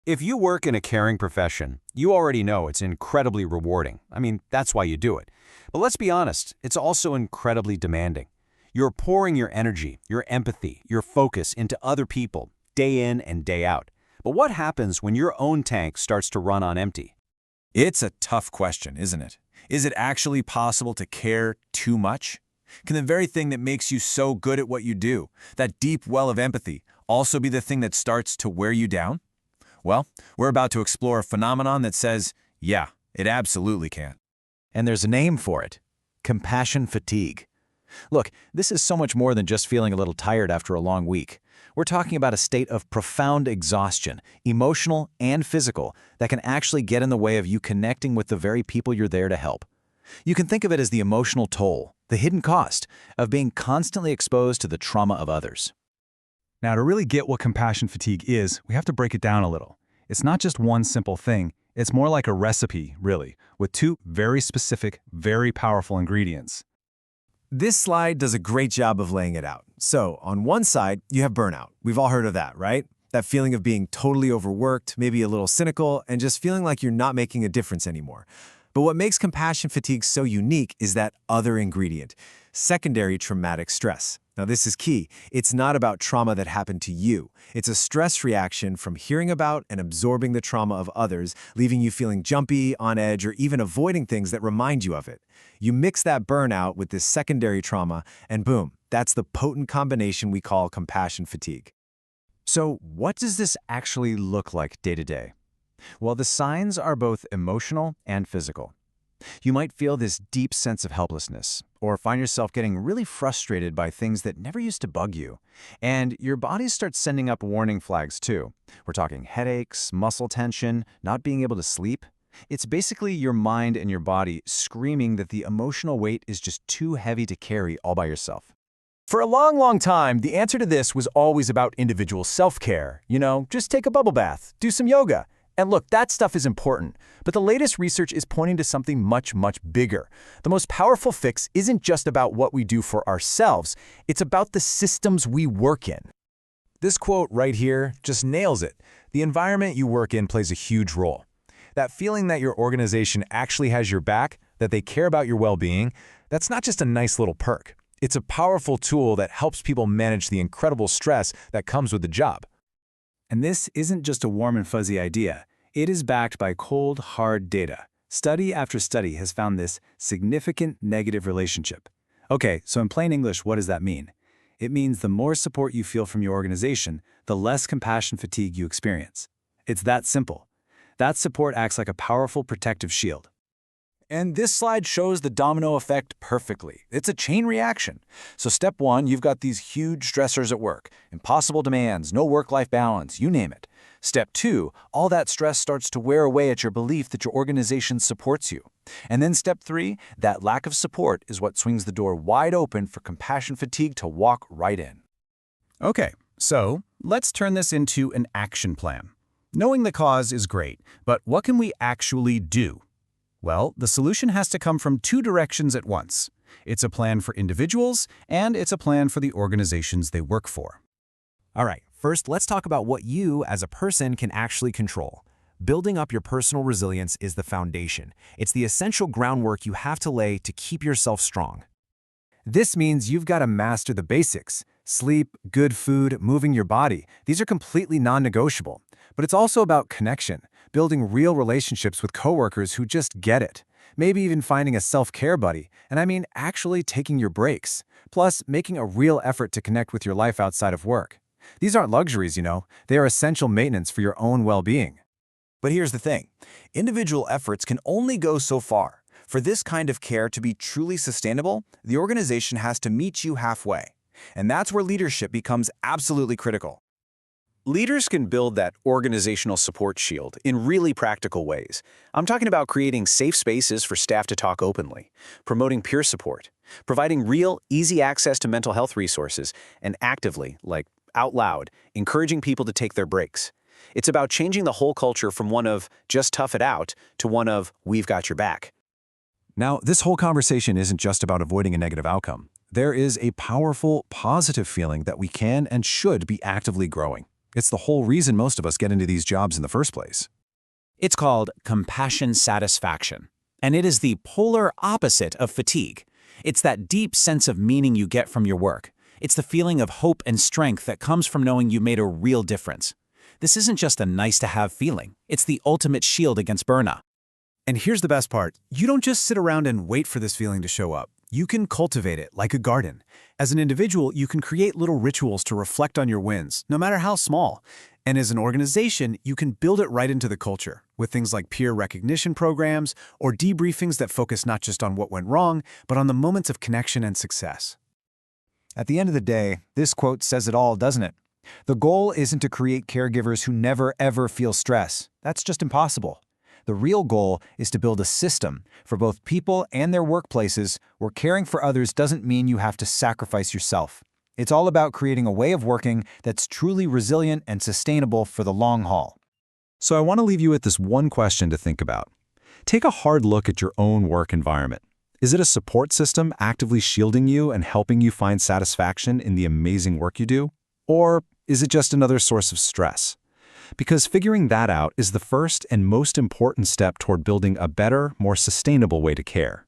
If you work in a caring profession, you already know it's incredibly rewarding. I mean, that's why you do it. But let's be honest, it's also incredibly demanding. You're pouring your energy, your empathy, your focus into other people, day in and day out. But what happens when your own tank starts to run on empty? It's a tough question, isn't it? Is it actually possible to care too much? Can the very thing that makes you so good at what you do, that deep well of empathy, also be the thing that starts to wear you down? Well, we're about to explore a phenomenon that says, yeah, it absolutely can. And there's a name for it: compassion fatigue. Look, this is so much more than just feeling a little tired after a long week. We're talking about a state of profound exhaustion, emotional and physical, that can actually get in the way of you connecting with the very people you're there to help. You can think of it as the emotional toll, the hidden cost, of being constantly exposed to the trauma of others. Now, to really get what compassion fatigue is, we have to break it down a little. It's not just one simple thing. It's more like a recipe, really, with two very specific, very powerful ingredients. This slide does a great job of laying it out. So, on one side, you have burnout. We've all heard of that, right? That feeling of being totally overworked, maybe a little cynical, and just feeling like you're not making a difference anymore. But what makes compassion fatigue so unique is that other ingredient: secondary traumatic stress. Now, this is key. It's not about trauma that happened to you. It's a stress reaction from hearing about and absorbing the trauma of others, leaving you feeling jumpy, on edge, or even avoiding things that remind you of it. You mix that burnout with this secondary trauma, and boom, that's the potent combination we call compassion fatigue. So, what does this actually look like day to day? Well, the signs are both emotional and physical. You might feel this deep sense of helplessness, or find yourself getting really frustrated by things that never used to bug you. And your body starts sending up warning flags too. We're talking headaches, muscle tension, not being able to sleep. It's basically your mind and your body screaming that the emotional weight is just too heavy to carry all by yourself. For a long, long time, the answer to this was always about individual self-care. Just take a bubble bath, do some yoga. And look, that stuff is important, but the latest research is pointing to something much, much bigger. The most powerful fix isn't just about what we do for ourselves, it's about the systems we work in. This quote right here just nails it. The environment you work in plays a huge role. That feeling that your organization actually has your back, that they care about your well-being, that's not just a nice little perk. It's a powerful tool that helps people manage the incredible stress that comes with the job. And this isn't just a warm and fuzzy idea. It is backed by cold, hard data. Study after study has found this significant negative relationship. Okay, so in plain English, what does that mean? It means the more support you feel from your organization, the less compassion fatigue you experience. It's that simple. That support acts like a powerful protective shield. And this slide shows the domino effect perfectly. It's a chain reaction. So step one, you've got these huge stressors at work, impossible demands, no work-life balance, you name it. Step two, all that stress starts to wear away at your belief that your organization supports you. And then step three, that lack of support is what swings the door wide open for compassion fatigue to walk right in. Okay, so let's turn this into an action plan. Knowing the cause is great, but what can we actually do? Well, the solution has to come from two directions at once. It's a plan for individuals, and it's a plan for the organizations they work for. All right, first let's talk about what you, as a person, can actually control. Building up your personal resilience is the foundation. It's the essential groundwork you have to lay to keep yourself strong. This means you've got to master the basics. Sleep, good food, moving your body. These are completely non-negotiable. But it's also about connection, building real relationships with coworkers who just get it. Maybe even finding a self-care buddy, and I mean actually taking your breaks. Plus, making a real effort to connect with your life outside of work. These aren't luxuries, They are essential maintenance for your own well-being. But here's the thing. Individual efforts can only go so far. For this kind of care to be truly sustainable, the organization has to meet you halfway. And that's where leadership becomes absolutely critical. Leaders can build that organizational support shield in really practical ways. I'm talking about creating safe spaces for staff to talk openly, promoting peer support, providing real, easy access to mental health resources, and actively, out loud, encouraging people to take their breaks. It's about changing the whole culture from one of just tough it out to one of we've got your back. Now, this whole conversation isn't just about avoiding a negative outcome. There is a powerful, positive feeling that we can and should be actively growing. It's the whole reason most of us get into these jobs in the first place. It's called compassion satisfaction, and it is the polar opposite of fatigue. It's that deep sense of meaning you get from your work. It's the feeling of hope and strength that comes from knowing you made a real difference. This isn't just a nice-to-have feeling. It's the ultimate shield against burnout. And here's the best part. You don't just sit around and wait for this feeling to show up. You can cultivate it like a garden. As an individual, you can create little rituals to reflect on your wins, no matter how small. And as an organization, you can build it right into the culture, with things like peer recognition programs or debriefings that focus not just on what went wrong, but on the moments of connection and success. At the end of the day, this quote says it all, doesn't it? The goal isn't to create caregivers who never ever feel stress. That's just impossible. The real goal is to build a system for both people and their workplaces where caring for others doesn't mean you have to sacrifice yourself. It's all about creating a way of working that's truly resilient and sustainable for the long haul. So I want to leave you with this one question to think about. Take a hard look at your own work environment. Is it a support system actively shielding you and helping you find satisfaction in the amazing work you do? Or is it just another source of stress? Because figuring that out is the first and most important step toward building a better, more sustainable way to care.